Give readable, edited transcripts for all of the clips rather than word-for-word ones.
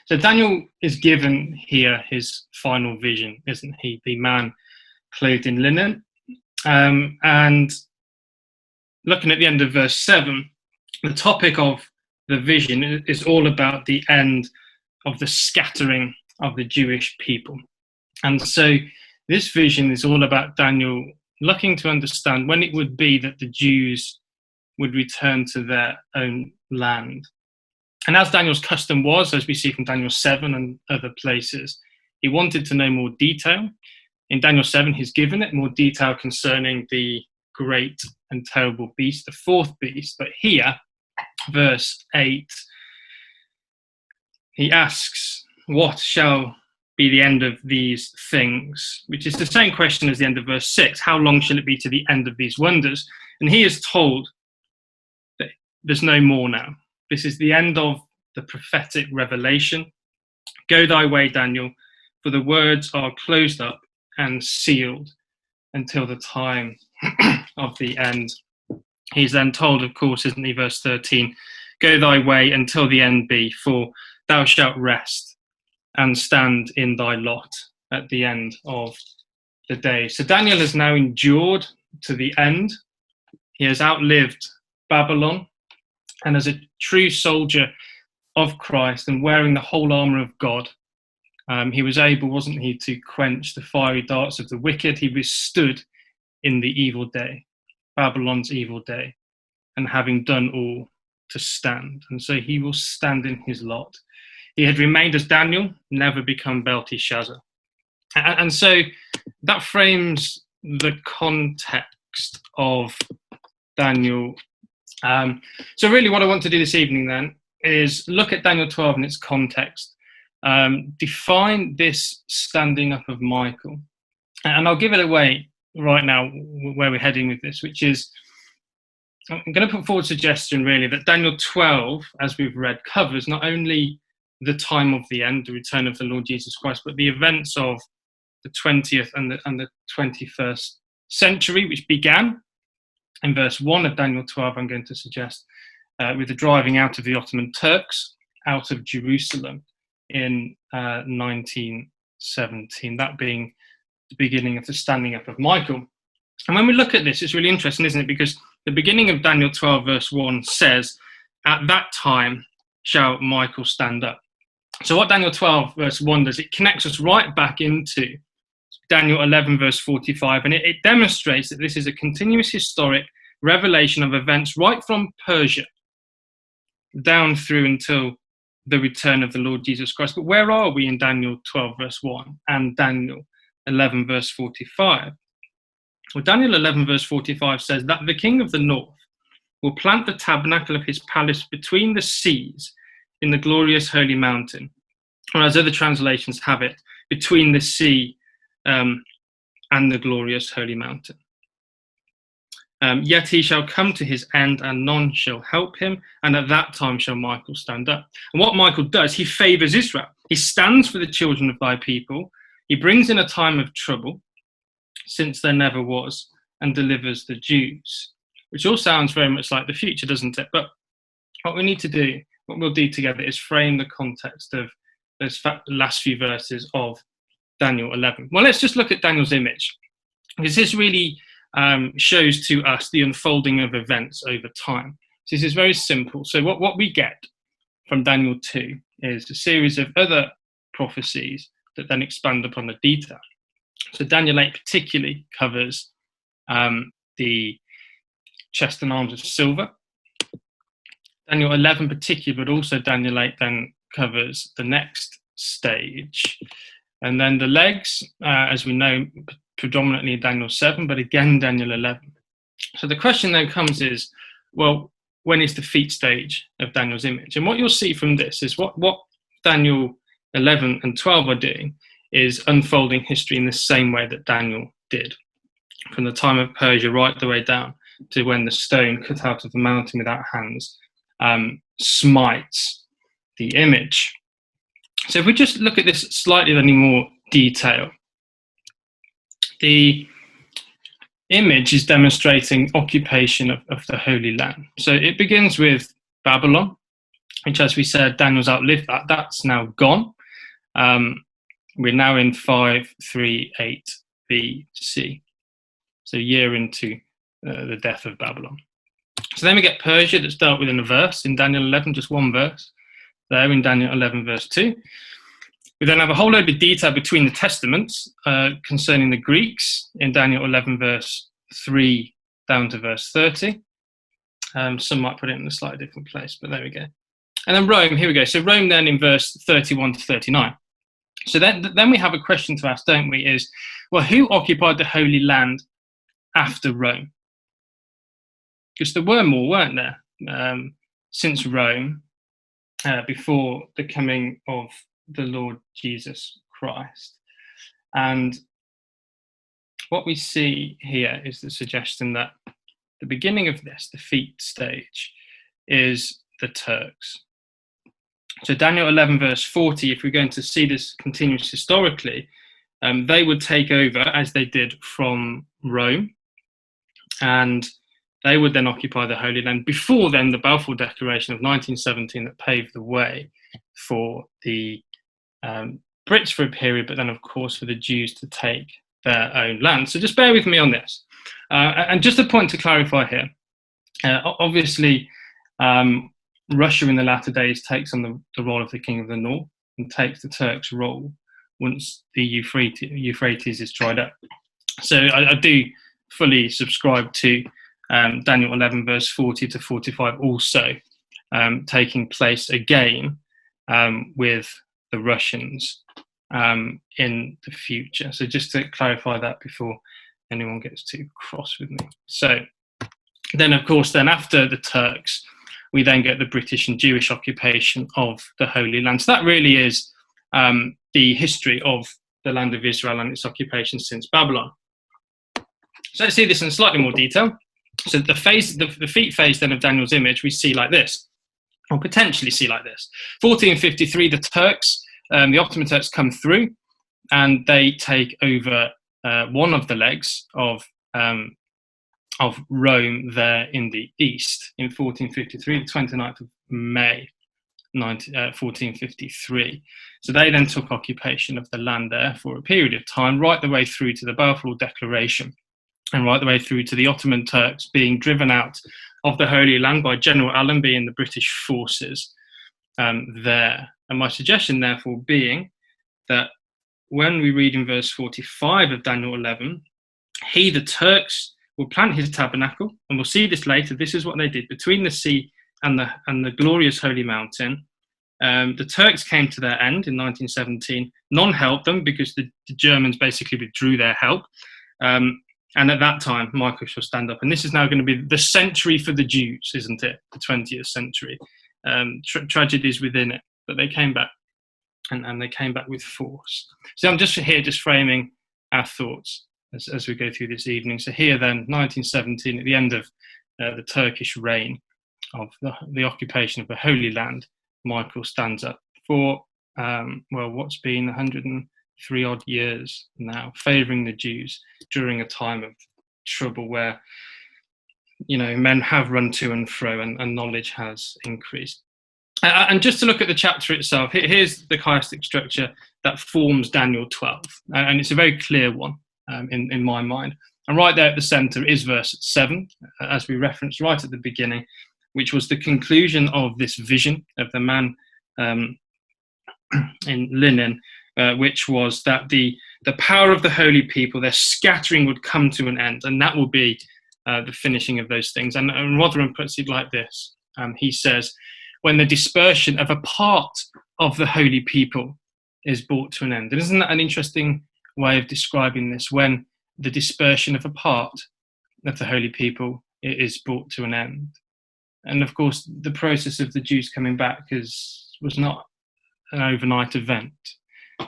So Daniel is given here his final vision, isn't he? The man clothed in linen. And looking at the end of verse 7, the topic of the vision is all about the end of the scattering of the Jewish people. And so this vision is all about Daniel looking to understand when it would be that the Jews would return to their own land. And as Daniel's custom was, as we see from Daniel 7 and other places, he wanted to know more detail. In Daniel 7, he's given it more detail concerning the great and terrible beast, the fourth beast. But here, verse 8, he asks, what shall be the end of these things? Which is the same question as the end of verse 6. How long shall it be to the end of these wonders? And he is told that there's no more now. This is the end of the prophetic revelation. Go thy way, Daniel, for the words are closed up and sealed until the time of the end. He's then told, of course, isn't he, verse 13, go thy way until the end be, for thou shalt rest and stand in thy lot at the end of the day. So Daniel has now endured to the end. He has outlived Babylon, and as a true soldier of Christ and wearing the whole armour of God, he was able, wasn't he, to quench the fiery darts of the wicked. He withstood in the evil day, Babylon's evil day, and having done all, to stand. And so he will stand in his lot. He had remained as Daniel, never become Belteshazzar. And so that frames the context of Daniel. So really what I want to do this evening then is look at Daniel 12 in its context, define this standing up of Michael. And I'll give it away right now where we're heading with this, which is, I'm going to put forward a suggestion really that Daniel 12, as we've read, covers not only the time of the end, the return of the Lord Jesus Christ, but the events of the 20th and the 21st century, which began in verse 1 of Daniel 12, I'm going to suggest, with the driving out of the Ottoman Turks out of Jerusalem in 1917, that being the beginning of the standing up of Michael. And when we look at this, it's really interesting, isn't it? Because the beginning of Daniel 12, verse 1 says, at that time shall Michael stand up. So what Daniel 12, verse 1 does, it connects us right back into Daniel 11, verse 45, and it demonstrates that this is a continuous historic revelation of events right from Persia down through until the return of the Lord Jesus Christ. But where are we in Daniel 12, verse 1 and Daniel 11, verse 45? Well, Daniel 11, verse 45 says that the king of the north will plant the tabernacle of his palace between the seas in the glorious holy mountain, or as other translations have it, between the sea and the glorious holy mountain. Yet he shall come to his end, and none shall help him, and at that time shall Michael stand up. And what Michael does, he favours Israel. He stands for the children of thy people. He brings in a time of trouble, since there never was, and delivers the Jews. Which all sounds very much like the future, doesn't it? But what we need to do, what we'll do together, is frame the context of those last few verses of Daniel 11. Well, let's just look at Daniel's image, because this really shows to us the unfolding of events over time. So this is very simple. So what we get from Daniel 2 is a series of other prophecies that then expand upon the detail. So Daniel 8 particularly covers the chest and arms of silver. Daniel 11 particularly, but also Daniel 8 then covers the next stage. And then the legs, as we know, predominantly Daniel 7, but again Daniel 11. So the question then comes is, well, when is the feet stage of Daniel's image? And what you'll see from this is what Daniel 11 and 12 are doing is unfolding history in the same way that Daniel did, from the time of Persia right the way down to when the stone cut out of the mountain without hands smites the image. So if we just look at this slightly in any more detail, the image is demonstrating occupation of the Holy Land. So it begins with Babylon, which, as we said, Daniel's outlived that. That's now gone. We're now in 538 BC, so a year into the death of Babylon. So then we get Persia, that's dealt with in a verse in Daniel 11, just one verse there in Daniel 11 verse 2. We then have a whole load of detail between the testaments concerning the Greeks in Daniel 11 verse 3 down to verse 30. Some might put it in a slightly different place, but there we go. And then Rome, here we go. So Rome then in verse 31 to 39. So then we have a question to ask, don't we, is, well, who occupied the Holy Land after Rome? Because there were more, weren't there, since Rome, before the coming of the Lord Jesus Christ. And what we see here is the suggestion that the beginning of this, the feet stage, is the Turks. So Daniel 11 verse 40, if we're going to see this continuous historically, they would take over as they did from Rome, and they would then occupy the Holy Land. Before then, the Balfour Declaration of 1917 that paved the way for the Brits for a period, but then of course for the Jews to take their own land. So just bear with me on this. And just a point to clarify here, obviously Russia in the latter days takes on the role of the King of the North and takes the Turks' role once the Euphrates is dried up. So I do fully subscribe to Daniel 11 verse 40 to 45 also taking place again with the Russians in the future. So just to clarify that before anyone gets too cross with me. So then, of course, then after the Turks, we then get the British and Jewish occupation of the Holy Land. So that really is the history of the land of Israel and its occupation since Babylon. So let's see this in slightly more detail. So the feet phase then of Daniel's image we see like this, or potentially see like this. 1453, the Turks, the Ottoman Turks come through and they take over one of the legs of Rome there in the east in 1453, the 29th of May 1453. So they then took occupation of the land there for a period of time, right the way through to the Balfour Declaration and right the way through to the Ottoman Turks being driven out of the Holy Land by General Allenby and the British forces there. And my suggestion, therefore, being that when we read in verse 45 of Daniel 11, he, the Turks, will plant his tabernacle, and we'll see this later. This is what they did between the sea and the glorious holy mountain. The Turks came to their end in 1917. None helped them because the Germans basically withdrew their help. And at that time, Michael shall stand up. And this is now going to be the century for the Jews, isn't it? The 20th century. Tragedies within it. But they came back, and they came back with force. So I'm just here, just framing our thoughts as we go through this evening. So here then, 1917, at the end of the Turkish reign of the occupation of the Holy Land, Michael stands up for, what's been 103 odd years now, favouring the Jews during a time of trouble where, men have run to and fro and knowledge has increased. And just to look at the chapter itself, here's the chiastic structure that forms Daniel 12. And it's a very clear one in my mind. And right there at the centre is verse 7, as we referenced right at the beginning, which was the conclusion of this vision of the man in linen, which was that the power of the holy people, their scattering would come to an end, and that will be the finishing of those things. And Rotherham puts it like this. He says, when the dispersion of a part of the holy people is brought to an end. And isn't that an interesting way of describing this? When the dispersion of a part of the holy people is brought to an end. And of course, the process of the Jews coming back was not an overnight event.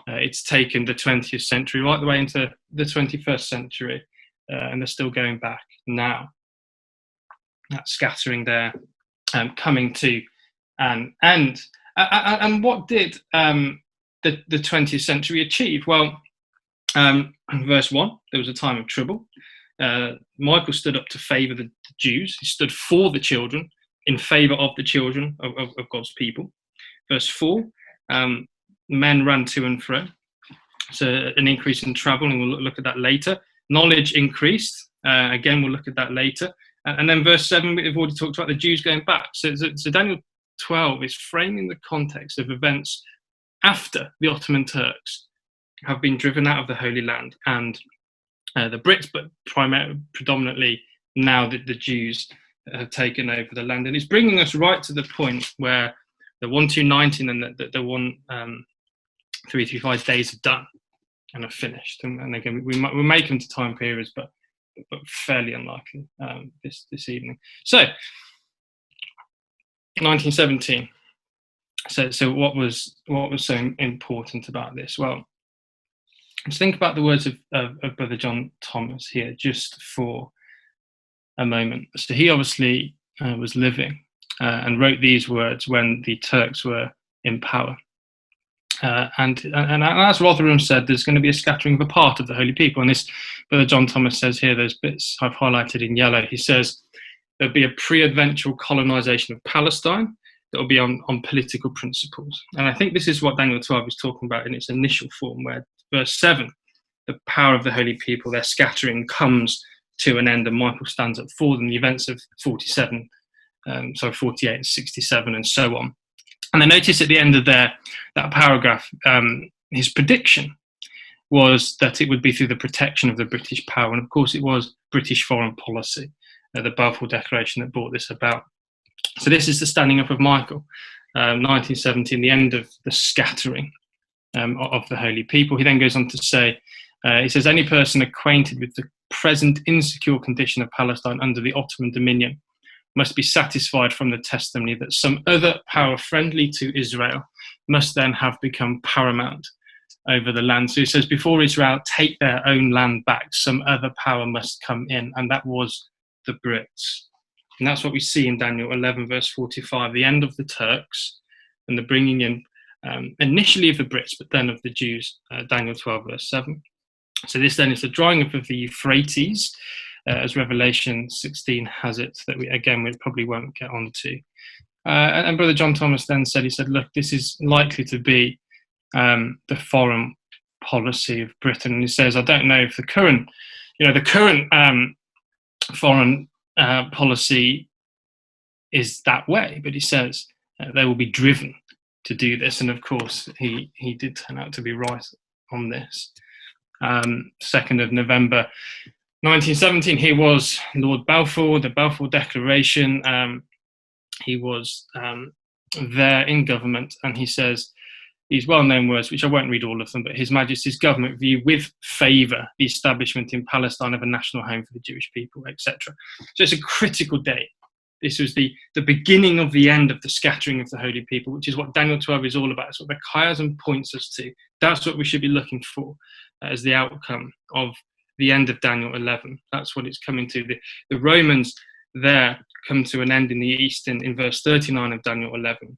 It's taken the 20th century right the way into the 21st century, and they're still going back now. That scattering there, coming to an end. And what did the 20th century achieve? Well, verse 1, there was a time of trouble. Michael stood up to favour the Jews. He stood for the children in favour of the children of God's people. Verse 4, men ran to and fro. So an increase in travel, and we'll look at that later. Knowledge increased. Again, we'll look at that later. And then verse 7, we've already talked about the Jews going back. So Daniel 12 is framing the context of events after the Ottoman Turks have been driven out of the Holy Land, and the Brits, but predominantly now that the Jews have taken over the land. And it's bringing us right to the point where the 1219 and the 1335 days are done and are finished. And again, we make them to time periods, but fairly unlikely this evening. So 1917. So what was so important about this? Well, let's think about the words of Brother John Thomas here just for a moment. So he obviously was living and wrote these words when the Turks were in power. And as Rotherham said, there's going to be a scattering of a part of the holy people. And this, Brother John Thomas says here, those bits I've highlighted in yellow, he says there'll be a pre-adventual colonization of Palestine that will be on political principles. And I think this is what Daniel 12 is talking about in its initial form, where verse 7, the power of the holy people, their scattering comes to an end, and Michael stands up for them, the events of 48 and 67 and so on. And I notice at the end of that paragraph, his prediction was that it would be through the protection of the British power. And of course, it was British foreign policy, the Balfour Declaration, that brought this about. So this is the standing up of Michael, 1917, the end of the scattering of the holy people. He then goes on to say, he says, any person acquainted with the present insecure condition of Palestine under the Ottoman dominion must be satisfied from the testimony that some other power friendly to Israel must then have become paramount over the land. So he says, before Israel take their own land back, some other power must come in, and that was the Brits. And that's what we see in Daniel 11, verse 45, the end of the Turks and the bringing in initially of the Brits, but then of the Jews, Daniel 12, verse 7. So this then is the drying up of the Euphrates, as Revelation 16 has it, that we probably won't get onto. And Brother John Thomas then said, he said, look, this is likely to be the foreign policy of Britain. And he says, I don't know if the current foreign policy is that way, but he says they will be driven to do this. And of course, he did turn out to be right on this. 2nd of November 1917, he was Lord Balfour, the Balfour Declaration. He was there in government, and he says these well-known words, which I won't read all of them, but His Majesty's government view with favour the establishment in Palestine of a national home for the Jewish people, etc. So it's a critical date. This was the beginning of the end of the scattering of the holy people, which is what Daniel 12 is all about. It's what the chiasm points us to. That's what we should be looking for as the outcome of the end of Daniel 11. That's what it's coming to. The Romans there come to an end in the east in verse 39 of Daniel 11.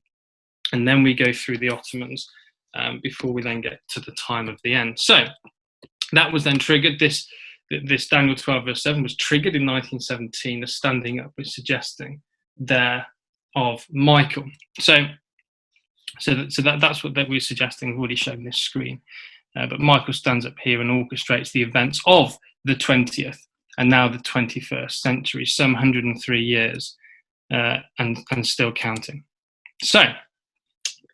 And then we go through the Ottomans before we then get to the time of the end. So that was then triggered. This Daniel 12 verse 7 was triggered in 1917, the standing up was suggesting there of Michael. So that's what we're suggesting. I've already shown this screen. But Michael stands up here and orchestrates the events of the 20th and now the 21st century, some 103 years and still counting. So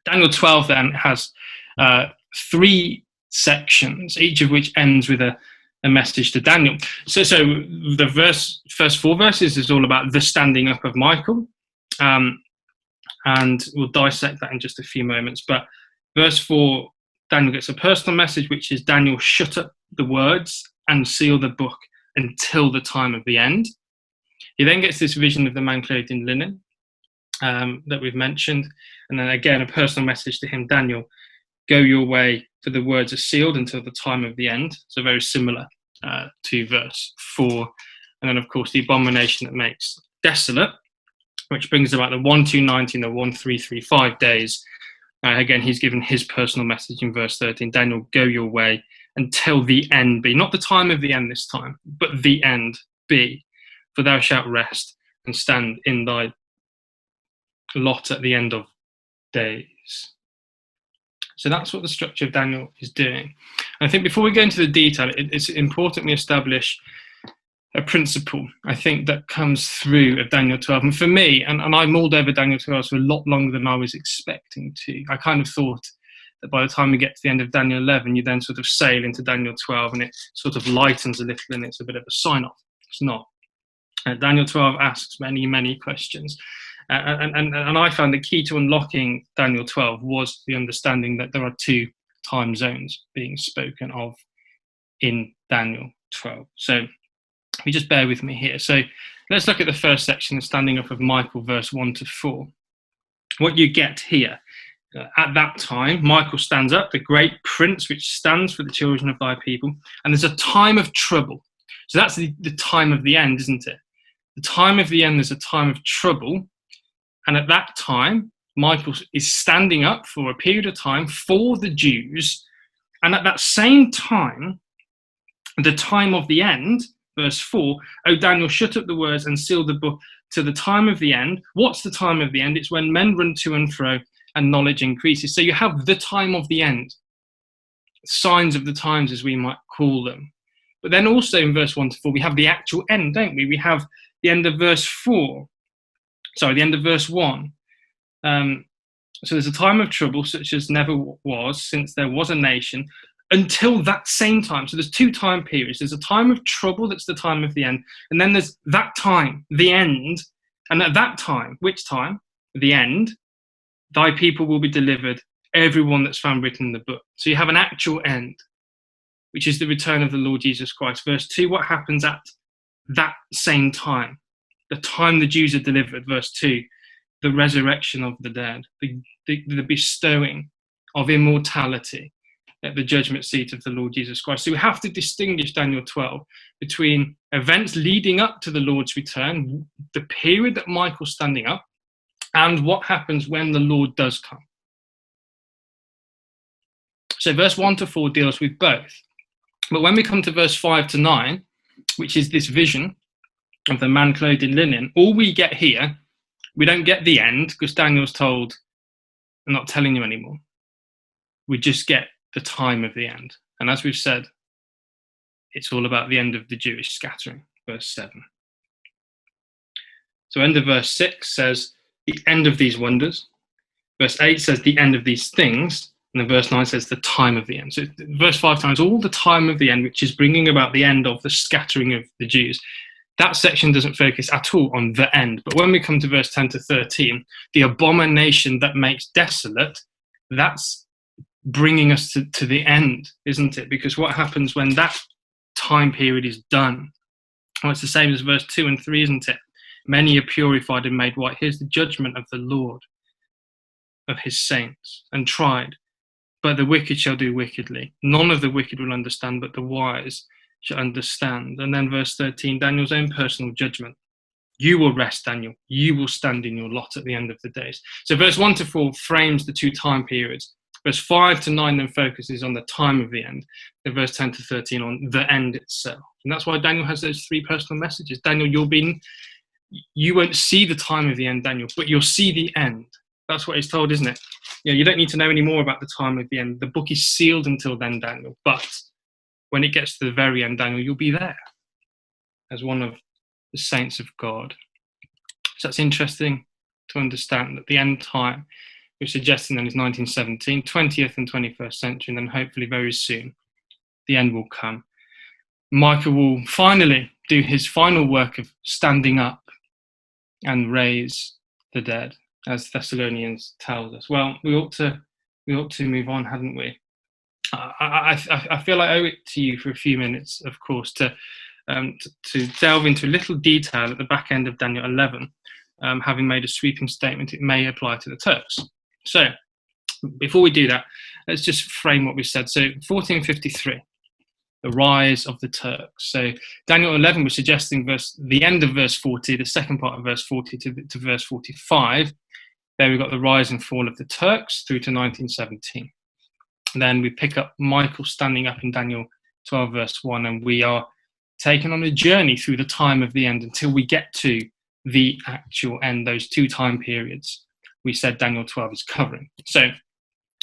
Daniel 12 then has 3 sections, each of which ends with a message to Daniel. So the first 4 verses is all about the standing up of Michael, and we'll dissect that in just a few moments. But verse 4, Daniel gets a personal message, which is Daniel shut up the words and seal the book until the time of the end. He then gets this vision of the man clothed in linen that we've mentioned. And then again, a personal message to him, Daniel, go your way, for the words are sealed until the time of the end. So very similar to verse 4. And then, of course, the abomination that makes desolate, which brings about the 1219 or 1335 days. Again, he's given his personal message in verse 13. Daniel, go your way until the end be. Not the time of the end this time, but the end be. For thou shalt rest and stand in thy lot at the end of days. So that's what the structure of Daniel is doing. And I think before we go into the detail, it's important we establish a principle, I think, that comes through of Daniel 12. And for me, and I mulled over Daniel 12 for a lot longer than I was expecting to. I kind of thought that by the time we get to the end of Daniel 11, you then sort of sail into Daniel 12 and it sort of lightens a little and it's a bit of a sign-off. It's not. Daniel 12 asks many, many questions. And I found the key to unlocking Daniel 12 was the understanding that there are 2 time zones being spoken of in Daniel 12. So if you just bear with me here. So let's look at the first section, the standing up of Michael, verse 1 to 4. What you get here, at that time, Michael stands up, the great prince which stands for the children of thy people, and there's a time of trouble. So that's the time of the end, isn't it? The time of the end, there's a time of trouble. And at that time, Michael is standing up for a period of time for the Jews. And at that same time, the time of the end, verse 4, O Daniel, shut up the words and seal the book to the time of the end. What's the time of the end? It's when men run to and fro and knowledge increases. So you have the time of the end, signs of the times as we might call them. But then also in verse 1 to 4, we have the actual end, don't we? We have the end of verse 4. Sorry, the end of verse 1. So there's a time of trouble such as never was since there was a nation until that same time. So there's 2 time periods. There's a time of trouble, that's the time of the end. And then there's that time, the end. And at that time, which time? The end. Thy people will be delivered, everyone that's found written in the book. So you have an actual end, which is the return of the Lord Jesus Christ. Verse 2, what happens at that same time? The time the Jews are delivered. Verse 2, the resurrection of the dead, the bestowing of immortality at the judgment seat of the Lord Jesus Christ. So we have to distinguish Daniel 12 between events leading up to the Lord's return, the period that Michael's standing up, and what happens when the Lord does come. So verse 1 to 4 deals with both. But when we come to verse 5 to 9, which is this vision of the man clothed in linen, all we get here, we don't get the end, because Daniel's told, I'm not telling you anymore. We just get the time of the end. And as we've said, it's all about the end of the Jewish scattering, verse 7. So end of verse 6 says, the end of these wonders. Verse 8 says, the end of these things. And then verse 9 says, the time of the end. So verse 5 times all the time of the end, which is bringing about the end of the scattering of the Jews. That section doesn't focus at all on the end. But when we come to verse 10 to 13, the abomination that makes desolate, that's bringing us to the end, isn't it? Because what happens when that time period is done? Well, it's the same as verse 2 and 3, isn't it? Many are purified and made white. Here's the judgment of the Lord, of his saints, and tried. But the wicked shall do wickedly. None of the wicked will understand, but the wise shall understand. And then verse 13, Daniel's own personal judgment. You will rest, Daniel. You will stand in your lot at the end of the days. So verse 1 to 4 frames the 2 time periods. Verse 5 to 9 then focuses on the time of the end. And verse 10 to 13 on the end itself. And that's why Daniel has those 3 personal messages. Daniel, you won't see the time of the end, Daniel, but you'll see the end. That's what he's told, isn't it? You don't need to know any more about the time of the end. The book is sealed until then, Daniel. But when it gets to the very end, Daniel, you'll be there as one of the saints of God. So that's interesting to understand that the end time we're suggesting then is 1917, 20th and 21st century, and then hopefully very soon the end will come. Michael will finally do his final work of standing up and raise the dead, as Thessalonians tells us. Well, we ought to move on, hadn't we? I feel I owe it to you for a few minutes, of course, to delve into a little detail at the back end of Daniel 11, having made a sweeping statement it may apply to the Turks. So, before we do that, let's just frame what we said. So, 1453, the rise of the Turks. So, Daniel 11 was suggesting the end of verse 40, the second part of verse 40 to verse 45. There we've got the rise and fall of the Turks through to 1917. Then we pick up Michael standing up in Daniel 12 verse 1, and we are taken on a journey through the time of the end until we get to the actual end, those 2 time periods. we said Daniel 12 is covering. So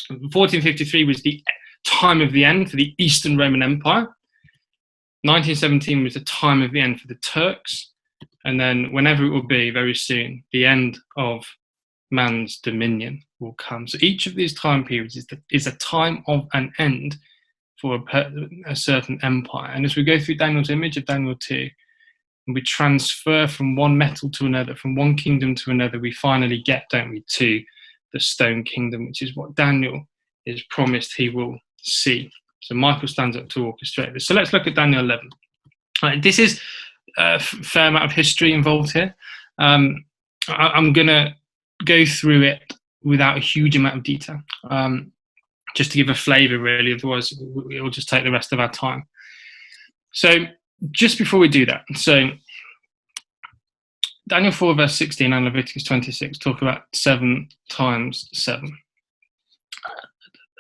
1453 was the time of the end for the Eastern Roman Empire. 1917 was the time of the end for the Turks. And then whenever it will be, very soon, the end of man's dominion will come. So each of these time periods is a time of an end for a certain empire. And as we go through Daniel's image of Daniel 2, and we transfer from one metal to another, from one kingdom to another, we finally get, don't we, to the stone kingdom, which is what Daniel is promised he will see. So Michael stands up to orchestrate this. So let's look at Daniel 11. This is a fair amount of history involved here. I'm going to go through it without a huge amount of detail, just to give a flavour, really. Otherwise, it will just take the rest of our time. So just before we do that, so Daniel 4 verse 16 and Leviticus 26 talk about 7 times 7,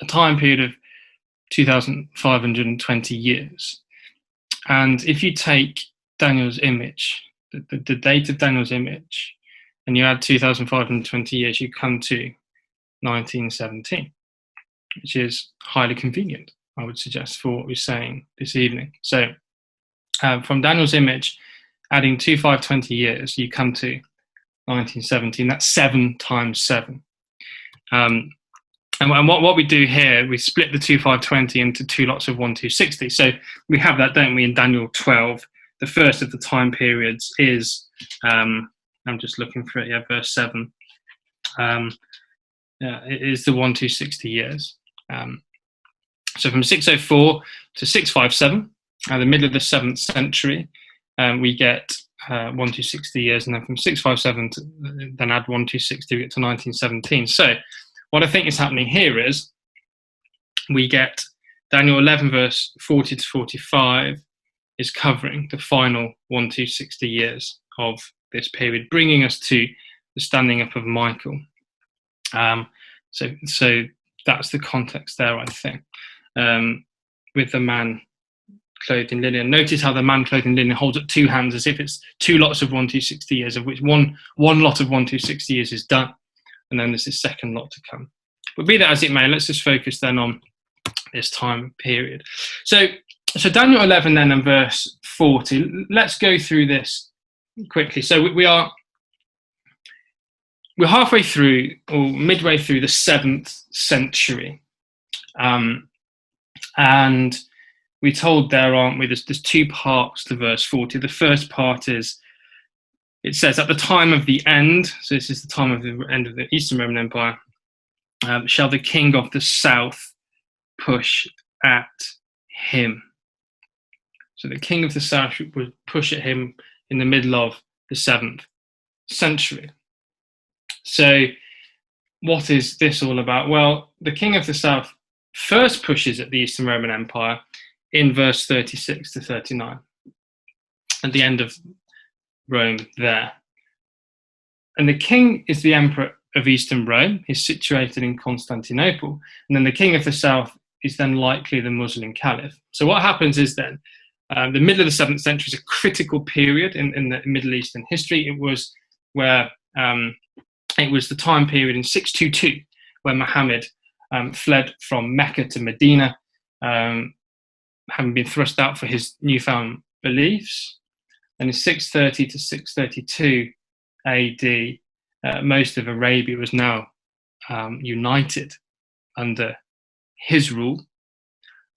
a time period of 2,520 years. And if you take Daniel's image, the date of Daniel's image, and you add 2,520 years, you come to 1917, which is highly convenient, I would suggest, for what we're saying this evening. So from Daniel's image, adding 2,520 years, you come to 1917. That's 7 times 7. And what we do here, we split the 2,520 into 2 lots of 1,260. So we have that, don't we, in Daniel 12. The first of the time periods is, I'm just looking for it, verse 7. It is the 1,260 years. So from 604 to 657, at the middle of the 7th century, we get 1,260 years, and then from 657 to then add 1,260, we get to 1917. So what I think is happening here is we get Daniel 11 verse 40 to 45 is covering the final 1,260 years of this period, bringing us to the standing up of Michael. So that's the context there, I think, with the man clothed in linen. Notice how the man clothed in linen holds up 2 hands as if it's 2 lots of 1,260 years, of which one lot of 1,260 years is done, and then there's this second lot to come. But be that as it may, let's just focus then on this time period. So Daniel 11 then and verse 40. Let's go through this quickly. So we're halfway through, or midway through, the 7th century, and we're told there, aren't we? There's 2 parts to verse 40. The first part is, it says, at the time of the end, so this is the time of the end of the Eastern Roman Empire, shall the king of the south push at him. So the king of the south would push at him in the middle of the 7th century. So what is this all about? Well, the king of the south first pushes at the Eastern Roman Empire in verse 36 to 39, at the end of Rome there. And the king is the emperor of Eastern Rome. He's situated in Constantinople. And then the king of the south is then likely the Muslim caliph. So what happens is then, the middle of the 7th century is a critical period in the Middle Eastern history. It was where it was the time period in 622 where Muhammad fled from Mecca to Medina, having been thrust out for his newfound beliefs. And in 630 to 632 AD, most of Arabia was now united under his rule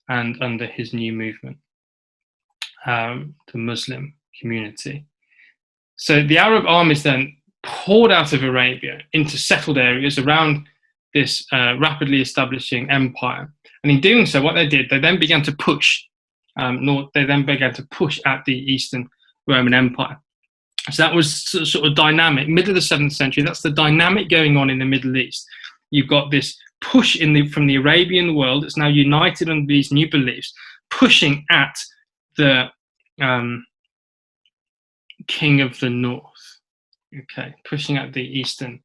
and under his new movement, the Muslim community. So the Arab armies then poured out of Arabia into settled areas around this rapidly establishing empire. And in doing so, what they did, they then began to push north. They then began to push at the Eastern Roman Empire. So that was sort of dynamic. Middle of the 7th century, that's the dynamic going on in the Middle East. You've got this push from the Arabian world that's now united under these new beliefs, pushing at the king of the north. Okay, pushing at the Eastern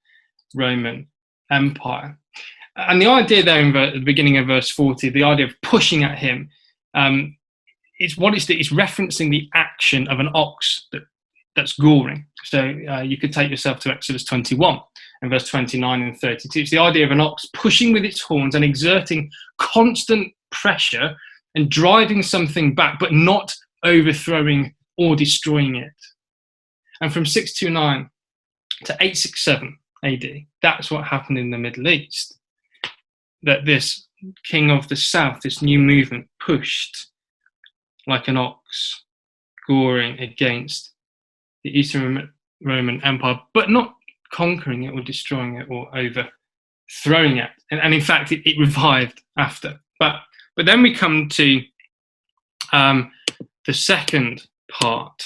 Roman Empire. And the idea there in the beginning of verse 40, the idea of pushing at him, it's referencing the action of an ox that that's goring. So you could take yourself to Exodus 21 and verse 29 and 32. It's the idea of an ox pushing with its horns and exerting constant pressure and driving something back, but not overthrowing or destroying it. And from 629 to 867 AD, that's what happened in the Middle East. That this king of the south, this new movement, pushed like an ox, goring against the Eastern Roman Empire, but not conquering it or destroying it or overthrowing it. And in fact, it revived after. But then we come to the second part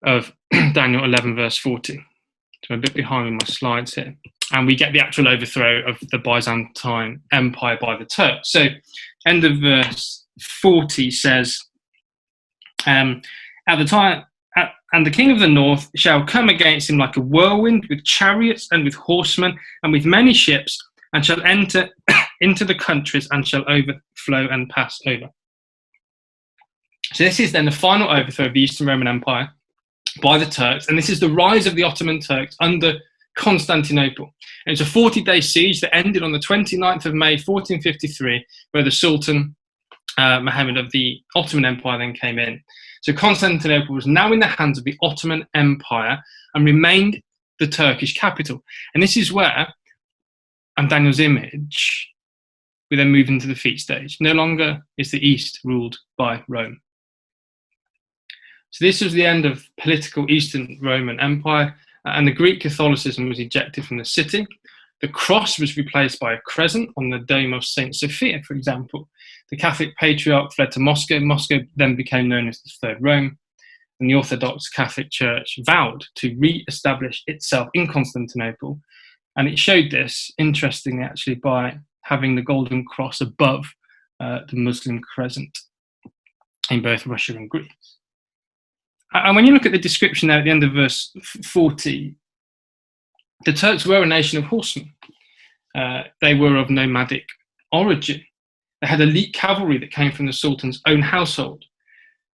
of Daniel 11, verse 40. So I'm a bit behind with my slides here. And we get the actual overthrow of the Byzantine Empire by the Turks. So end of verse 40 says, at the time, and the king of the north shall come against him like a whirlwind, with chariots and with horsemen and with many ships, and shall enter into the countries and shall overflow and pass over. So this is then the final overthrow of the Eastern Roman Empire by the Turks, and this is the rise of the Ottoman Turks under Constantinople. And it's a 40-day siege that ended on the 29th of May 1453, where the Sultan Muhammad of the Ottoman Empire then came in. So Constantinople was now in the hands of the Ottoman Empire and remained the Turkish capital. And this is where, and Daniel's image, we then move into the feast stage. No longer is the East ruled by Rome. So this was the end of political Eastern Roman Empire, and the Greek Catholicism was ejected from the city. The cross was replaced by a crescent on the dome of St. Sophia, for example. The Catholic Patriarch fled to Moscow. Moscow then became known as the Third Rome, and the Orthodox Catholic Church vowed to re-establish itself in Constantinople. And it showed this, interestingly, actually, by having the golden cross above the Muslim crescent in both Russia and Greece. And when you look at the description there at the end of verse 40, the Turks were a nation of horsemen. They were of nomadic origin. They had elite cavalry that came from the Sultan's own household.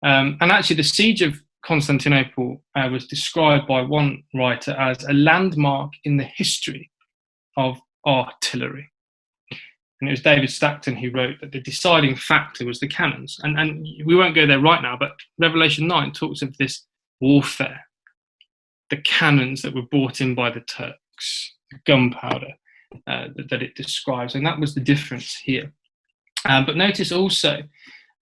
And actually, the siege of Constantinople was described by one writer as a landmark in the history of artillery. And it was David Stockton who wrote that the deciding factor was the cannons. And we won't go there right now, but Revelation 9 talks of this warfare, the cannons that were brought in by the Turks, the gunpowder that it describes. And that was the difference here. But notice also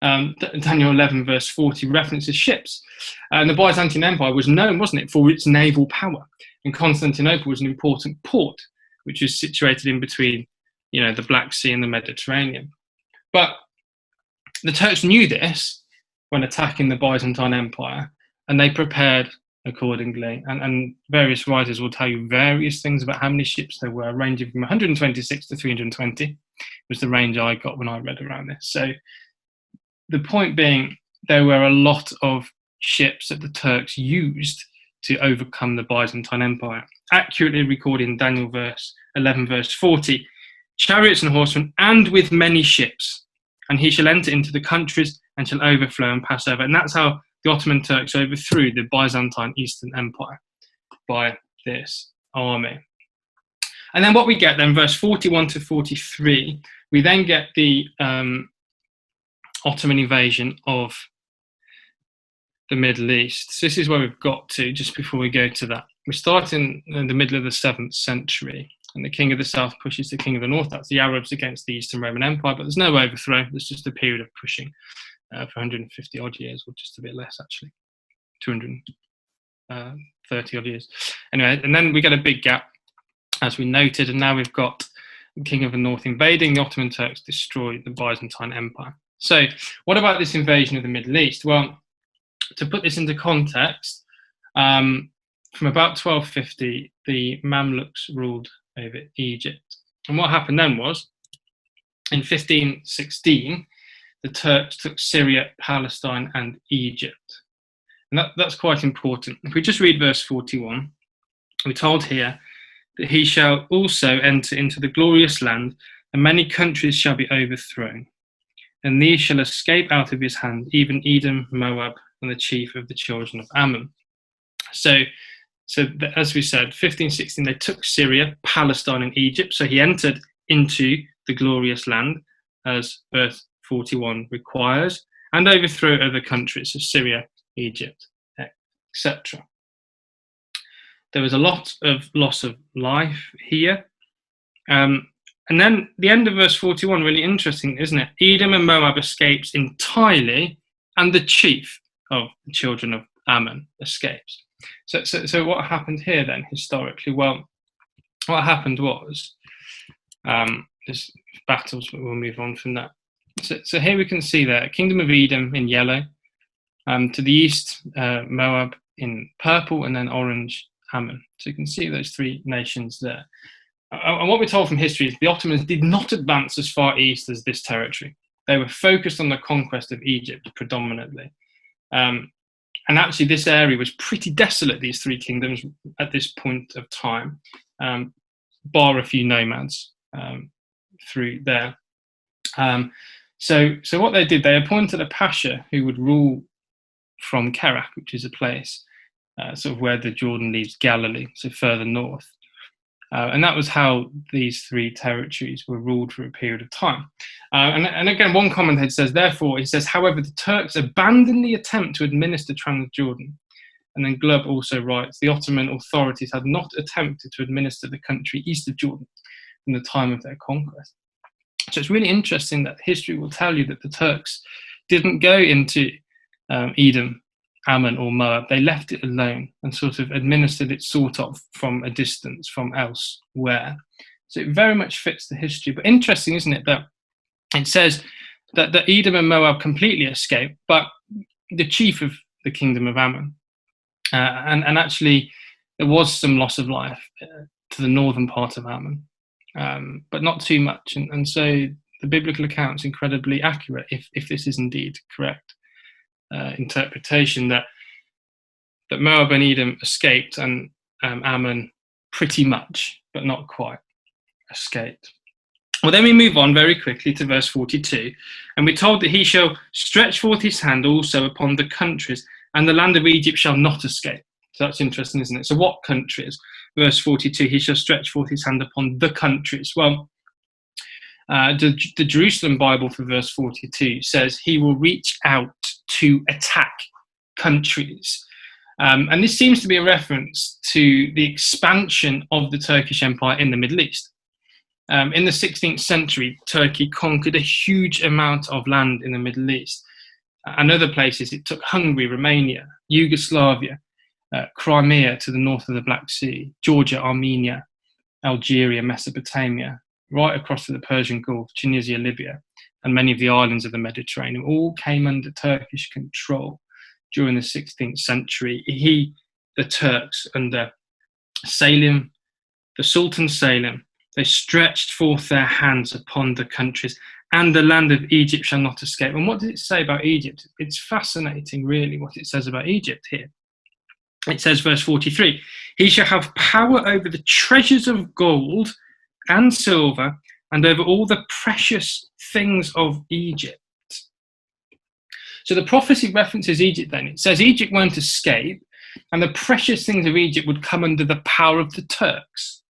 Daniel 11 verse 40 references ships. And the Byzantine Empire was known, wasn't it, for its naval power. And Constantinople was an important port, which was situated in between, the Black Sea and the Mediterranean. But the Turks knew this when attacking the Byzantine Empire, and they prepared accordingly. And various writers will tell you various things about how many ships there were, ranging from 126 to 320 was the range I got when I read around this. So the point being, there were a lot of ships that the Turks used to overcome the Byzantine Empire. Accurately recorded in Daniel 11 verse 40, chariots and horsemen, and with many ships, and he shall enter into the countries and shall overflow and pass over. And that's how the Ottoman Turks overthrew the Byzantine Eastern Empire, by this army. And then what we get then, verse 41 to 43, we then get the Ottoman invasion of the Middle East. So this is where we've got to, just before we go to that. We start in the middle of the 7th century, and the king of the south pushes the king of the north. That's the Arabs against the Eastern Roman Empire, but there's no overthrow. There's just a period of pushing for 150 odd years, or just a bit less actually, 230 odd years. Anyway, and then we get a big gap, as we noted, and now we've got the king of the north invading. The Ottoman Turks destroy the Byzantine Empire. So what about this invasion of the Middle East? Well, to put this into context, from about 1250, the Mamluks ruled over Egypt. And what happened then was, in 1516, the Turks took Syria, Palestine, and Egypt. And that's quite important. If we just read verse 41, we're told here that he shall also enter into the glorious land, and many countries shall be overthrown. And these shall escape out of his hand, even Edom, Moab, and the chief of the children of Ammon. As we said, 1516, they took Syria, Palestine, and Egypt. So he entered into the glorious land, as verse 41 requires, and overthrew other countries, so Syria, Egypt, etc. There was a lot of loss of life here. And then the end of verse 41, really interesting, isn't it? Edom and Moab escapes entirely, and the chief of the children of Ammon escapes. So what happened here then, historically? Well, what happened was, there's battles, but we'll move on from that. So here we can see the kingdom of Edom in yellow, to the east, Moab in purple, and then orange, Ammon. So you can see those three nations there. And what we're told from history is the Ottomans did not advance as far east as this territory. They were focused on the conquest of Egypt predominantly. And actually this area was pretty desolate, these three kingdoms, at this point of time, bar a few nomads through there. So what they did, they appointed a pasha who would rule from Kerak, which is a place sort of where the Jordan leaves Galilee, so further north. And that was how these three territories were ruled for a period of time. And again, one commentator says, therefore, he says, however, the Turks abandoned the attempt to administer Transjordan. And then Glubb also writes, the Ottoman authorities had not attempted to administer the country east of Jordan in the time of their conquest. So it's really interesting that history will tell you that the Turks didn't go into Edom, Ammon, or Moab. They left it alone and sort of administered it sort of from a distance, from elsewhere. So it very much fits the history. But interesting, isn't it, that it says that Edom and Moab completely escaped, but the chief of the kingdom of Ammon. And actually, there was some loss of life to the northern part of Ammon, but not too much. And so the biblical account's incredibly accurate, if this is indeed correct interpretation, that Moab and Edom escaped, and Ammon pretty much, but not quite, escaped. Well, then we move on very quickly to verse 42, and we're told that he shall stretch forth his hand also upon the countries, and the land of Egypt shall not escape. So that's interesting, isn't it? So what countries? Verse 42, he shall stretch forth his hand upon the countries. Well, the Jerusalem Bible for verse 42 says he will reach out to attack countries. And this seems to be a reference to the expansion of the Turkish Empire in the Middle East. In the 16th century, Turkey conquered a huge amount of land in the Middle East. And other places, it took Hungary, Romania, Yugoslavia, Crimea to the north of the Black Sea, Georgia, Armenia, Algeria, Mesopotamia, right across to the Persian Gulf, Tunisia, Libya, and many of the islands of the Mediterranean, all came under Turkish control during the 16th century. The Turks, under Selim, the Sultan Selim, they stretched forth their hands upon the countries, and the land of Egypt shall not escape. And what does it say about Egypt? It's fascinating, really, what it says about Egypt here. It says, verse 43, he shall have power over the treasures of gold and silver, and over all the precious things of Egypt. So the prophecy references Egypt then. It says Egypt won't escape, and the precious things of Egypt would come under the power of the Turks.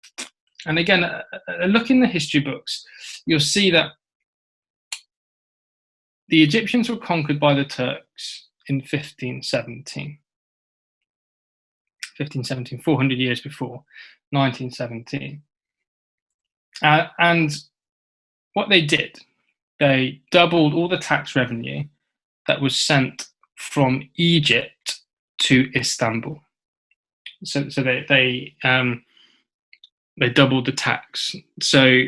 And again, a look in the history books, you'll see that the Egyptians were conquered by the Turks in 1517. 400 years before, 1917. And what they did, they doubled all the tax revenue that was sent from Egypt to Istanbul. So they doubled the tax. So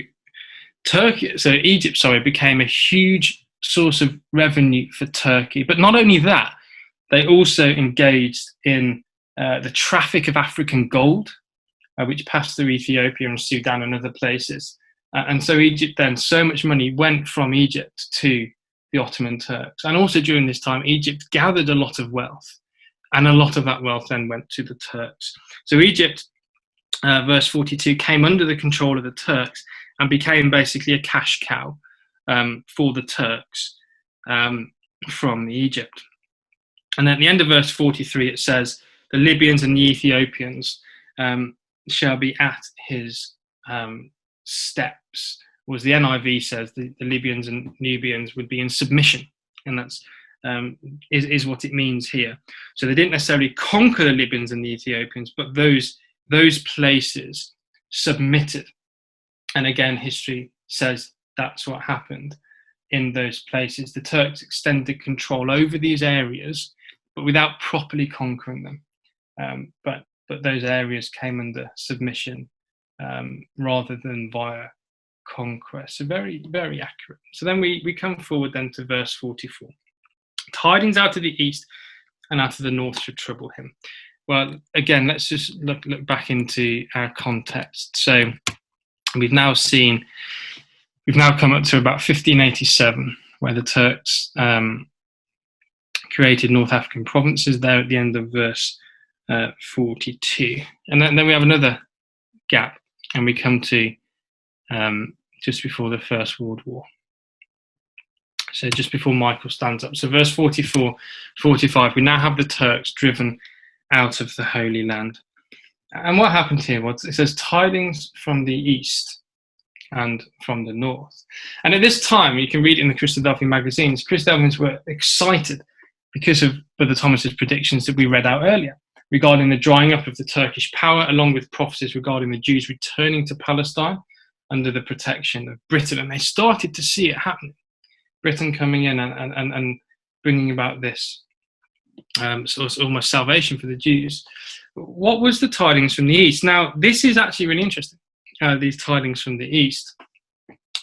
Egypt became a huge source of revenue for Turkey. But not only that, they also engaged in the traffic of African gold, which passed through Ethiopia and Sudan and other places. And so Egypt then, so much money went from Egypt to the Ottoman Turks. And also during this time, Egypt gathered a lot of wealth, and a lot of that wealth then went to the Turks. So Egypt, verse 42, came under the control of the Turks and became basically a cash cow for the Turks from Egypt. And at the end of verse 43, it says, the Libyans and the Ethiopians shall be at his steps. Or as the NIV says, the Libyans and Nubians would be in submission, and that's is what it means here. So they didn't necessarily conquer the Libyans and the Ethiopians, but those places submitted. And again, history says that's what happened in those places. The Turks extended control over these areas, but without properly conquering them. But those areas came under submission rather than via conquest. So very, very accurate. So then we come forward then to verse 44. Tidings out of the east and out of the north should trouble him. Well, again, let's just look back into our context. So we've now come up to about 1587, where the Turks created North African provinces there at the end of verse 42. And then we have another gap, and we come to just before the First World War. So just before Michael stands up. So verse 44, 45, we now have the Turks driven out of the Holy Land. And what happened here was it says tidings from the east and from the north. And at this time, you can read in the Christadelphian magazines, Christadelphians were excited because of Brother Thomas's predictions that we read out earlier regarding the drying up of the Turkish power, along with prophecies regarding the Jews returning to Palestine under the protection of Britain. And they started to see it happening. Britain coming in and bringing about this sort of almost salvation for the Jews. What was the tidings from the east? Now, this is actually really interesting, these tidings from the east.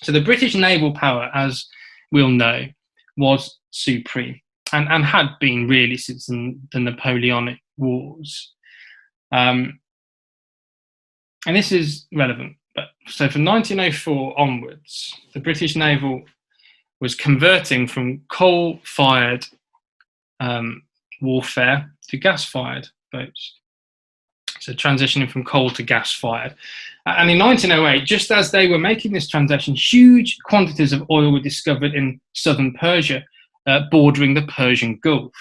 So the British naval power, as we'll know, was supreme and had been really since the Napoleonic Wars. And this is relevant. So from 1904 onwards, the British naval was converting from coal-fired warfare to gas-fired boats. So transitioning from coal to gas-fired. And in 1908, just as they were making this transition, huge quantities of oil were discovered in southern Persia, bordering the Persian Gulf,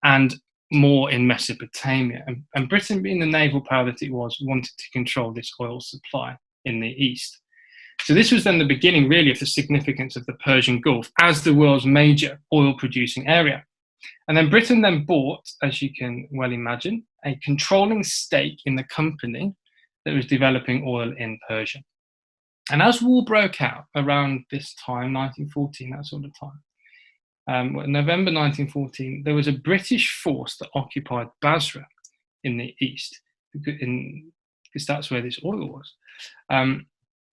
and more in Mesopotamia. And Britain, being the naval power that it was, wanted to control this oil supply in the east. So this was then the beginning, really, of the significance of the Persian Gulf as the world's major oil-producing area. And then Britain then bought, as you can well imagine, a controlling stake in the company that was developing oil in Persia. And as war broke out around this time, 1914, that sort of time, November 1914, there was a British force that occupied Basra in the east, because that's where this oil was.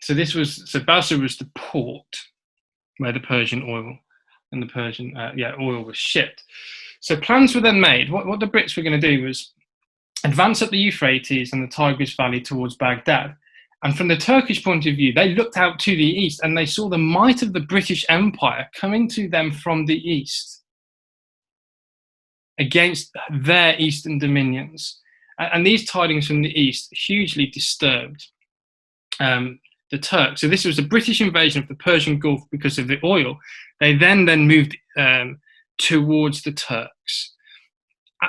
So Basra was the port where the Persian oil and the Persian oil was shipped. So plans were then made. What the Brits were going to do was advance up the Euphrates and the Tigris Valley towards Baghdad. And from the Turkish point of view, they looked out to the east and they saw the might of the British Empire coming to them from the east against their eastern dominions. And these tidings from the east hugely disturbed the Turks. So this was a British invasion of the Persian Gulf because of the oil. They then moved towards the Turks.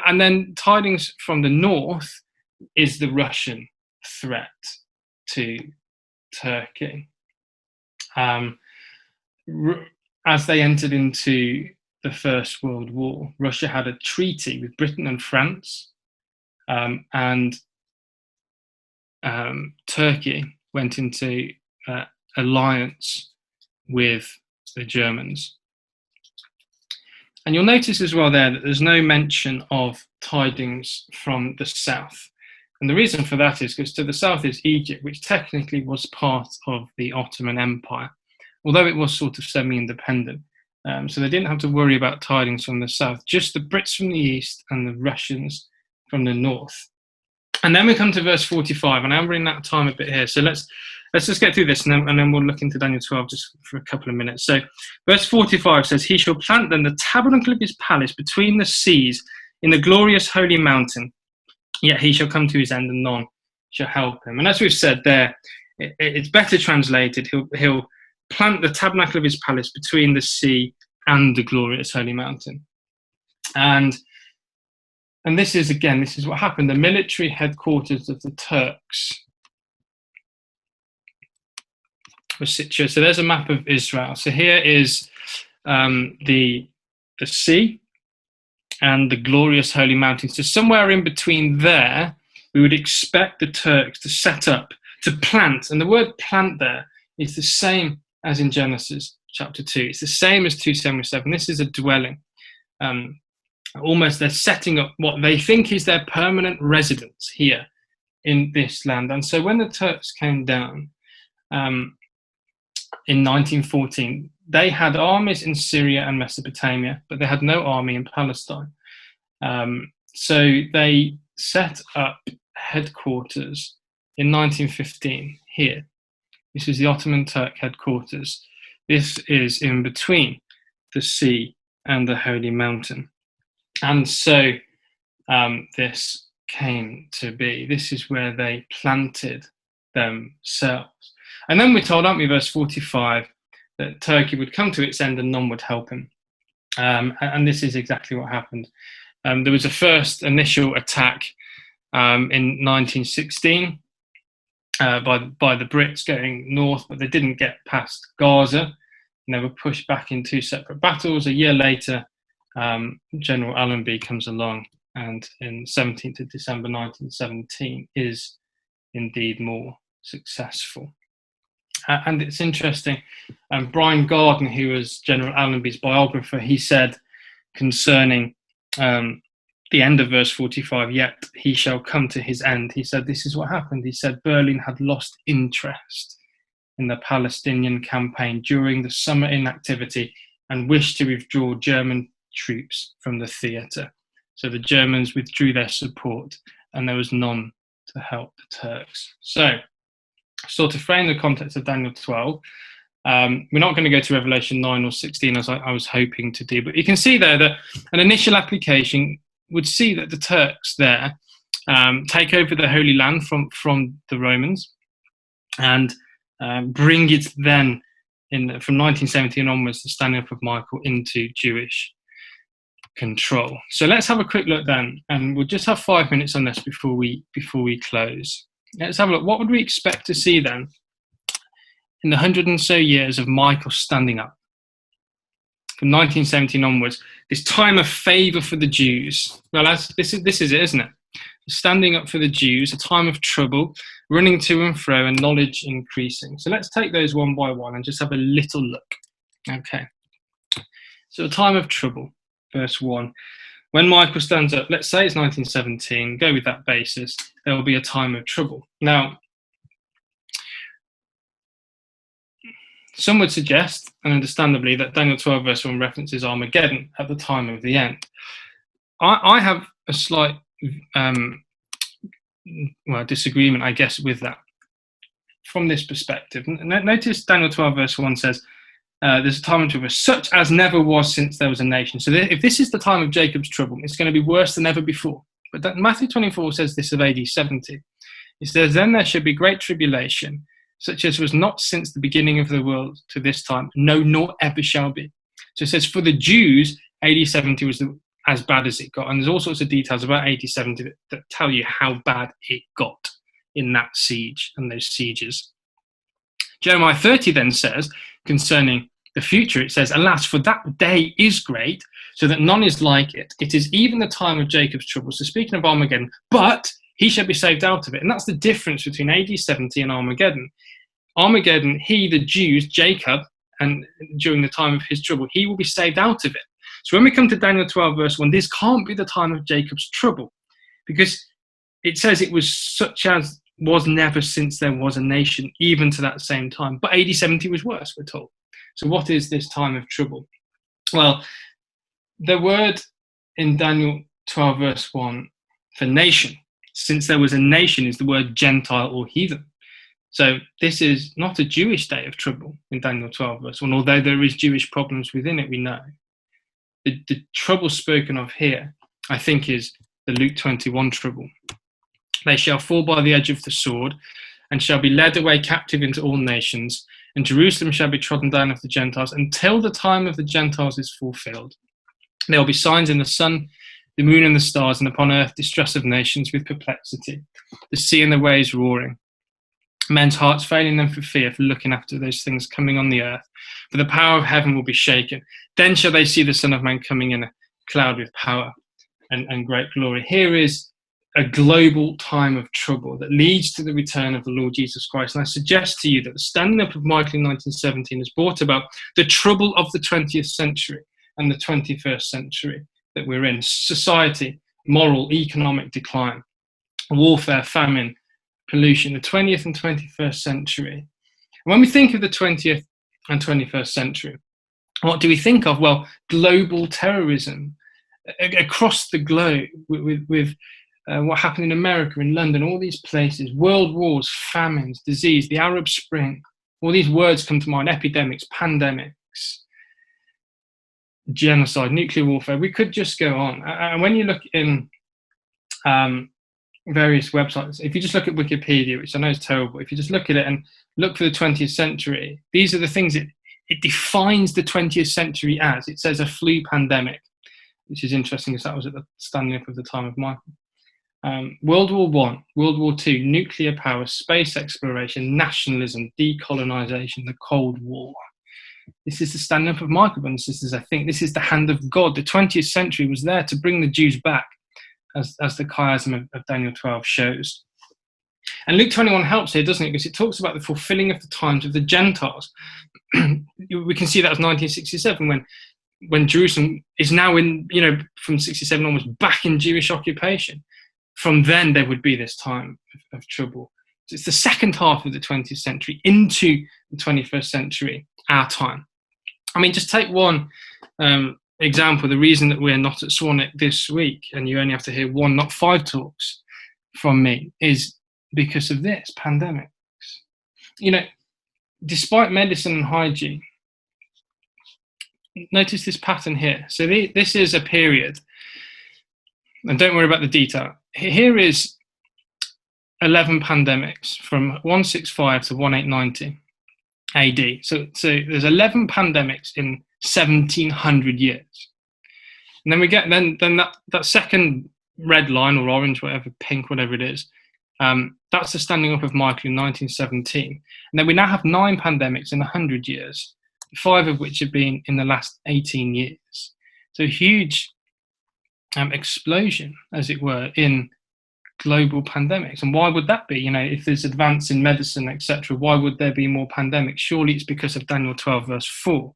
And then tidings from the north is the Russian threat to Turkey. As they entered into the First World War, Russia had a treaty with Britain and France, and Turkey went into alliance with the Germans. And you'll notice as well there that there's no mention of tidings from the south. And the reason for that is because to the south is Egypt, which technically was part of the Ottoman Empire, although it was sort of semi-independent. So they didn't have to worry about tidings from the south, just the Brits from the east and the Russians from the north. And then we come to verse 45, and I'm running out of time a bit here. So let's just get through this, and then we'll look into Daniel 12 just for a couple of minutes. So verse 45 says, "He shall plant then the tabernacle of his palace between the seas in the glorious holy mountain. Yet he shall come to his end, and none shall help him." And as we've said there, it's better translated, he'll plant the tabernacle of his palace between the sea and the glorious holy mountain. And And this is what happened. The military headquarters of the Turks was situated. So there's a map of Israel. So here is the sea and the glorious holy mountains. So somewhere in between there, we would expect the Turks to set up, to plant. And the word plant there is the same as in Genesis chapter 2. It's the same as 2:7. This is a dwelling. Almost they're setting up what they think is their permanent residence here in this land. And so when the Turks came down in 1914, they had armies in Syria and Mesopotamia, but they had no army in Palestine. So they set up headquarters in 1915 here. This is the Ottoman Turk headquarters. This is in between the sea and the Holy Mountain. And so this came to be. This is where they planted themselves. And then we're told, aren't we, verse 45, that Turkey would come to its end and none would help him. And this is exactly what happened. There was a first initial attack in 1916 by the Brits going north, but they didn't get past Gaza, and they were pushed back in two separate battles. A year later, General Allenby comes along, and in 17th of December 1917 is indeed more successful. And it's interesting, Brian Garden, who was General Allenby's biographer, he said concerning the end of verse 45, yet he shall come to his end. He said, this is what happened. He said, Berlin had lost interest in the Palestinian campaign during the summer inactivity and wished to withdraw German troops from the theatre. So the Germans withdrew their support and there was none to help the Turks. So, sort of frame the context of Daniel 12. We're not going to go to Revelation 9 or 16 as I was hoping to do, but you can see there that an initial application would see that the Turks there take over the Holy Land from the Romans and bring it then from 1917 onwards, the standing up of Michael, into Jewish control. So let's have a quick look then, and we'll just have 5 minutes on this before we close. Let's have a look. What would we expect to see then in the 100 and so years of Michael standing up? From 1917 onwards, this time of favour for the Jews. Well, this is it, isn't it? Standing up for the Jews, a time of trouble, running to and fro, and knowledge increasing. So let's take those one by one and just have a little look. Okay. So a time of trouble, verse 1. When Michael stands up, let's say it's 1917, go with that basis, there will be a time of trouble. Now, some would suggest, and understandably, that Daniel 12 verse 1 references Armageddon at the time of the end. I have a slight disagreement, I guess, with that from this perspective. Notice Daniel 12 verse 1 says, there's a time of trouble such as never was since there was a nation. So if this is the time of Jacob's trouble, it's going to be worse than ever before. But Matthew 24 says this of AD 70. It says, then there should be great tribulation, such as was not since the beginning of the world to this time, no, nor ever shall be. So it says, for the Jews, AD 70 was as bad as it got. And there's all sorts of details about AD 70 that tell you how bad it got in that siege and those sieges. Jeremiah 30 then says, concerning the future, it says, alas, for that day is great, so that none is like it. It is even the time of Jacob's trouble. So speaking of Armageddon, but he shall be saved out of it. And that's the difference between AD 70 and Armageddon. Armageddon, he, the Jews, Jacob, and during the time of his trouble, he will be saved out of it. So when we come to Daniel 12 verse 1, this can't be the time of Jacob's trouble, because it says it was such as was never since there was a nation, even to that same time. But AD 70 was worse, we're told. So what is this time of trouble? Well, the word in Daniel 12 verse 1 for nation, since there was a nation, is the word Gentile or heathen. So this is not a Jewish day of trouble in Daniel 12 verse 1, although there is Jewish problems within it, we know. The trouble spoken of here, I think, is the Luke 21 trouble. They shall fall by the edge of the sword, and shall be led away captive into all nations, and Jerusalem shall be trodden down of the Gentiles, until the time of the Gentiles is fulfilled. There will be signs in the sun the moon and the stars, and upon earth distress of nations with perplexity, the sea and the waves roaring, men's hearts failing them for fear, for looking after those things coming on the earth. For the power of heaven will be shaken. Then shall they see the Son of Man coming in a cloud with power and great glory. Here is a global time of trouble that leads to the return of the Lord Jesus Christ. And I suggest to you that the standing up of Michael in 1917 has brought about the trouble of the 20th century and the 21st century that we're in. Society, moral, economic decline, warfare, famine, pollution, the 20th and 21st century. And when we think of the 20th and 21st century, what do we think of? Well, global terrorism across the globe with what happened in America, in London, all these places, world wars, famines, disease, the Arab Spring, all these words come to mind, epidemics, pandemics, genocide, nuclear warfare. We could just go on. And when you look in various websites, if you just look at Wikipedia, which I know is terrible, if you just look at it and look for the 20th century, these are the things it defines the 20th century as. It says a flu pandemic, which is interesting because that was at the standing up of the time of Michael. World War I, World War II, nuclear power, space exploration, nationalism, decolonization, the Cold War. This is the standing up of Michael, brothers and sisters. I think this is the hand of God. The 20th century was there to bring the Jews back, as the chiasm of Daniel 12 shows. And Luke 21 helps here, doesn't it? Because it talks about the fulfilling of the times of the Gentiles. We can see that as 1967 when Jerusalem is now in, from 67 onwards, back in Jewish occupation. From then there would be this time of trouble. So it's the second half of the 20th century into the 21st century, our time. I mean, just take one example. The reason that we're not at Swanwick this week, and you only have to hear 1, not 5 talks from me, is because of this, pandemics. Despite medicine and hygiene, notice this pattern here. So this is a period, and don't worry about the detail. Here is 11 pandemics from 165 to 1890 AD. So there's 11 pandemics in 1700 years. And then we get then that second red line or orange, whatever, pink, whatever it is, that's the standing up of Michael in 1917. And then we now have 9 pandemics in 100 years, 5 of which have been in the last 18 years. So a huge explosion, as it were, in global pandemics. And why would that be? If there's advance in medicine, etc., why would there be more pandemics? Surely it's because of Daniel 12 verse 4,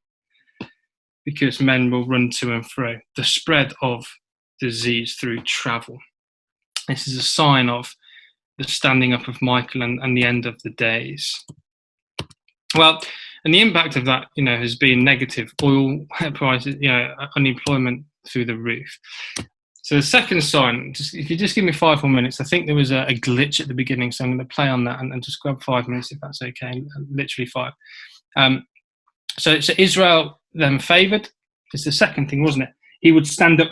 because men will run to and fro, the spread of disease through travel. This is a sign of the standing up of Michael and the end of the days. Well, and the impact of that, has been negative. Oil prices, unemployment through the roof. So the second sign, if you just give me 5 more minutes, I think there was a glitch at the beginning, so I'm going to play on that and just grab 5 minutes if that's okay, literally 5. So Israel then favoured. It's the second thing, wasn't it? He would stand up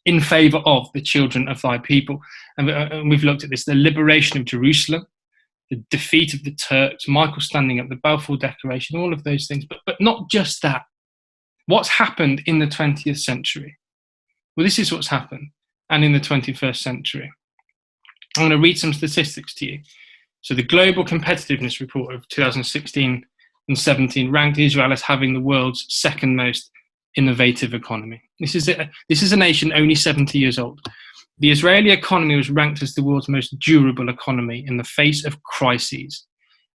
in favour of the children of thy people. And we've looked at this, the liberation of Jerusalem, the defeat of the Turks, Michael standing up, the Balfour Declaration, all of those things. But not just that. What's happened in the 20th century? Well, this is what's happened, and in the 21st century. I'm going to read some statistics to you. So the Global Competitiveness Report of 2016 and 17 ranked Israel as having the world's second most innovative economy. This is a nation only 70 years old. The Israeli economy was ranked as the world's most durable economy in the face of crises,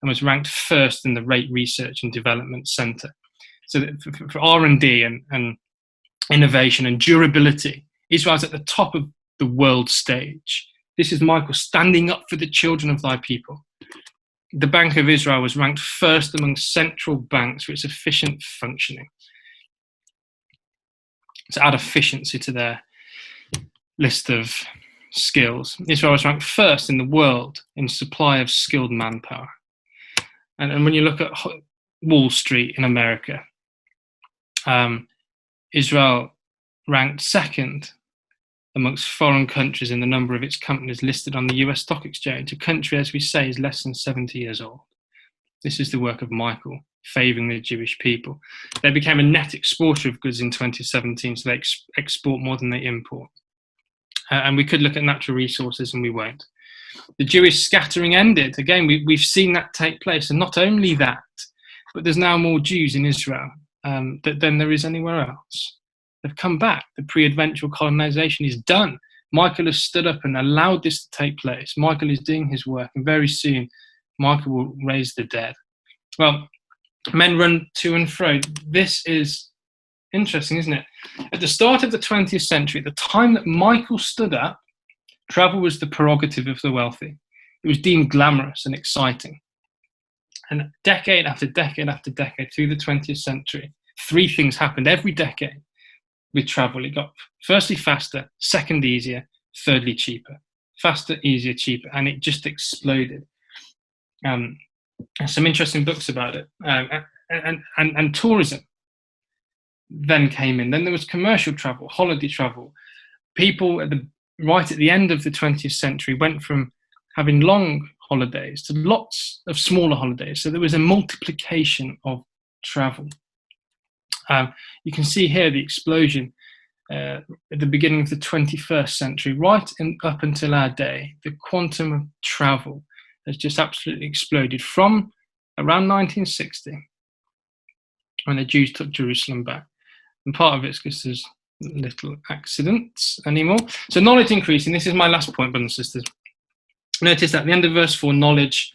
and was ranked first in the Rate Research and Development Centre. So for R&D and innovation and durability, Israel's at the top of the world stage. This is Michael standing up for the children of thy people. The Bank of Israel was ranked first among central banks for its efficient functioning. To add efficiency to their list of skills, Israel was ranked first in the world in supply of skilled manpower. And when you look at Wall Street in America, Israel ranked second amongst foreign countries in the number of its companies listed on the US stock exchange. A country, as we say, is less than 70 years old. This is the work of Michael, favouring the Jewish people. They became a net exporter of goods in 2017, so they export more than they import. And we could look at natural resources, and we won't. The Jewish scattering ended. Again, we've seen that take place. And not only that, but there's now more Jews in Israel than there is anywhere else. They've come back. The pre-adventual colonization is done. Michael has stood up and allowed this to take place. Michael is doing his work, and very soon Michael will raise the dead. Well, men run to and fro. This is interesting, isn't it? At the start of the 20th century, the time that Michael stood up, travel was the prerogative of the wealthy. It was deemed glamorous and exciting. And decade after decade after decade through the 20th century, three things happened every decade with travel. It got firstly faster, second easier, thirdly cheaper. Faster, easier, cheaper, and it just exploded. Some interesting books about it. And tourism then came in. Then there was commercial travel, holiday travel. People right at the end of the 20th century went from having long holidays to lots of smaller holidays. So there was a multiplication of travel. You can see here the explosion at the beginning of the 21st century, right up until our day. The quantum of travel has just absolutely exploded from around 1960, when the Jews took Jerusalem back. And part of it's because there's little accidents anymore. So knowledge increasing. This is my last point, brothers and sisters. Notice at the end of verse 4, knowledge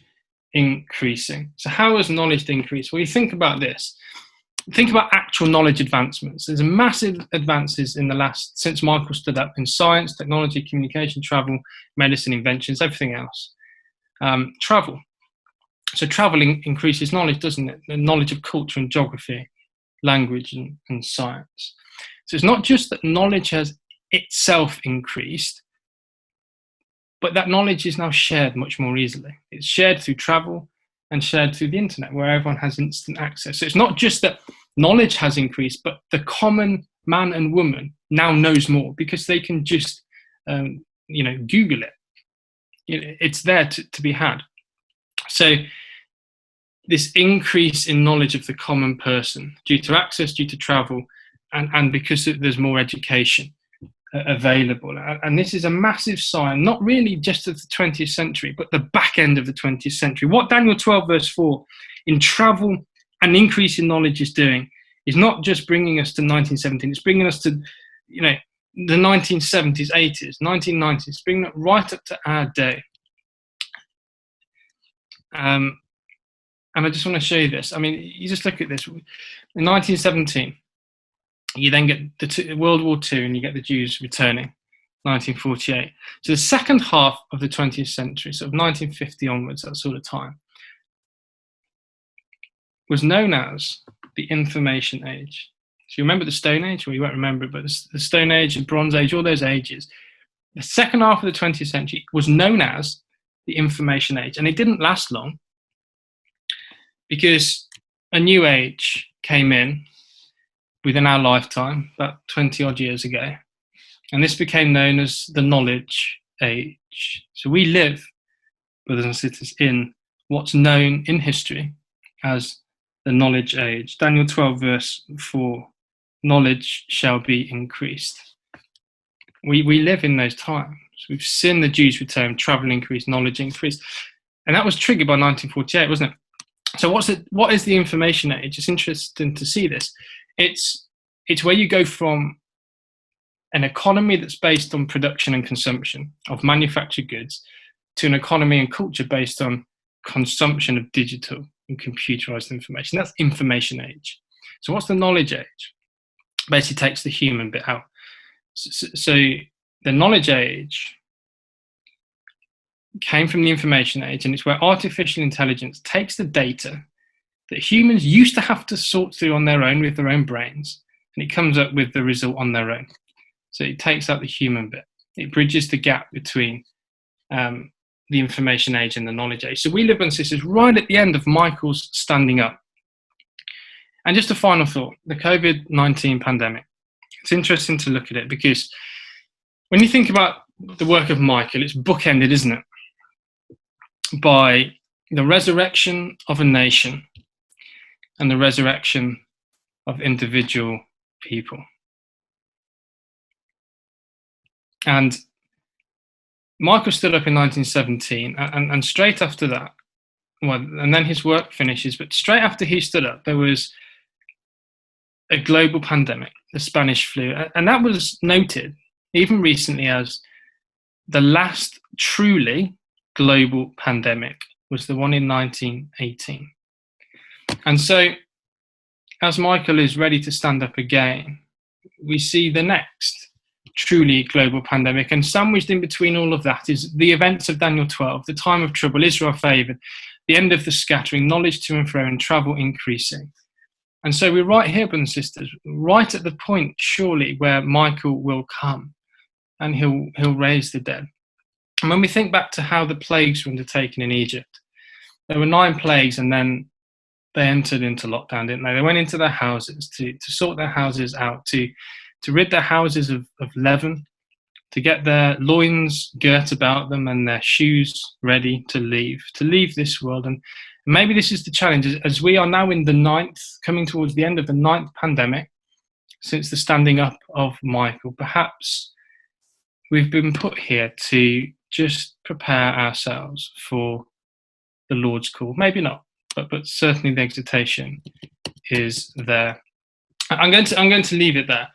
increasing. So how has knowledge increased? Well, you think about this. Think about actual knowledge advancements. There's massive advances since Michael stood up in science, technology, communication, travel, medicine, inventions, everything else. Travel. So traveling increases knowledge, doesn't it? The knowledge of culture and geography, language and science. So it's not just that knowledge has itself increased, but that knowledge is now shared much more easily. It's shared through travel and shared through the internet, where everyone has instant access. So it's not just that knowledge has increased, but the common man and woman now knows more because they can just, Google it. It's there to be had. So this increase in knowledge of the common person due to access, due to travel, and because there's more education available. And this is a massive sign, not really just of the 20th century, but the back end of the 20th century. What Daniel 12 verse 4 in travel and increase in knowledge is doing is not just bringing us to 1917, it's bringing us to, the 1970s, 80s, 1990s, bringing it right up to our day. And I just want to show you this. I mean, you just look at this. In 1917, you then get World War II and you get the Jews returning, 1948. So the second half of the 20th century, sort of 1950 onwards, that sort of time, was known as the Information Age. So you remember the Stone Age? Well, you won't remember it, but the Stone Age, the Bronze Age, all those ages. The second half of the 20th century was known as the Information Age. And it didn't last long because a new age came in within our lifetime, about 20 odd years ago. And this became known as the Knowledge Age. So we live, brothers and sisters, in what's known in history as the Knowledge Age. Daniel 12 verse 4, knowledge shall be increased. We live in those times. We've seen the Jews return, travel increase, knowledge increase. And that was triggered by 1948, wasn't it? So what is the Information Age? It's interesting to see this. It's where you go from an economy that's based on production and consumption of manufactured goods to an economy and culture based on consumption of digital and computerized information. That's Information Age. So what's the Knowledge Age? Basically takes the human bit out. So the Knowledge Age came from the Information Age, and it's where artificial intelligence takes the data that humans used to have to sort through on their own with their own brains, and it comes up with the result on their own. So it takes out the human bit. It bridges the gap between the Information Age and the Knowledge Age. So we live, and sisters, right at the end of Michael's standing up. And just a final thought, the COVID-19 pandemic. It's interesting to look at it because when you think about the work of Michael, it's bookended, isn't it? By the resurrection of a nation and the resurrection of individual people. And Michael stood up in 1917, and straight after that, well, and then his work finishes, but straight after he stood up, there was a global pandemic, the Spanish flu, and that was noted even recently as the last truly global pandemic was the one in 1918. And so, as Michael is ready to stand up again, we see the next truly global pandemic, and sandwiched in between all of that is the events of Daniel 12, the time of trouble, Israel favoured, the end of the scattering, knowledge to and fro, and travel increasing. And so we're right here, brothers and sisters, right at the point, surely, where Michael will come and he'll raise the dead. And when we think back to how the plagues were undertaken in Egypt, there were 9 plagues, and then they entered into lockdown, didn't they? They went into their houses to sort their houses out, to rid their houses of leaven, to get their loins girt about them and their shoes ready to leave this world. And maybe this is the challenge, as we are now in the 9th, coming towards the end of the 9th pandemic, since the standing up of Michael. Perhaps we've been put here to just prepare ourselves for the Lord's call. Maybe not, but certainly the exhortation is there. I'm going to leave it there.